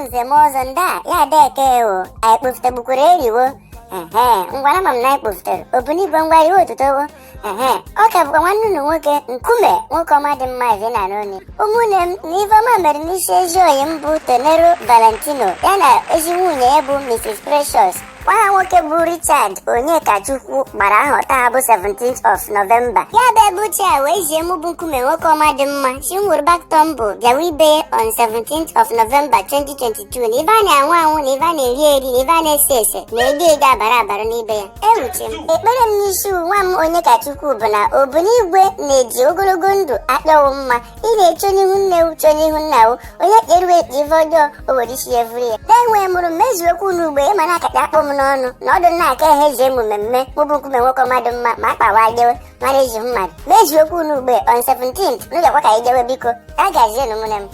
nze m ọzọ ndị a ya deke o anyị kpofutabukwara eriwo ngwana ma m na anyị kpofutere obunigwe ngwa riwe otuto ọ ka bụkwa nwanne unu nwoke Nkume nwoke ọma dị mma Evina n'oni ụmụnne m na Ifeọma mere n'isi ezi oyi m bụ Tenero Valentino ya na ezi nwunye ya bụ Mrs. Precious nwa ha nwoke bụ Richard Onyekachukwu gbara aha taa bụ 17th of November ya bụ ebe uche a wee zie mụ bụ Nkume nwoke ọma dị mma si m were baktọm bụ bịawa ibe on 17th of November 2022 na ibe a na-anwụ anwụ na ibe a na-eri eri na ibe a na-ese ese na ego ego abara abara n'ibe ya ewuche m ekpere m n'isi nwa m Onyekachukwu bụ na obunigwe na-eji ogologo ndụ akpịọwụ mma ị na-eche n'ihu nne uche n'ihu nna o onye keruwe ekpe ife ọjọọ o were isi ya vụrụ ya na-enwe mụrụ mezuokwu n'ugbo ịma na akacha akpọ m n'ọnụ na ọdụ na-aka ihe eji emu mmemme mụbụ Nkume nwoke ọma dị mma ma akpawa jewe mara eji mmadụ mezuokwu n'ugbo on 17th n'ụlọkwa ka anyị jewe biko a gazienụ ụmụnne m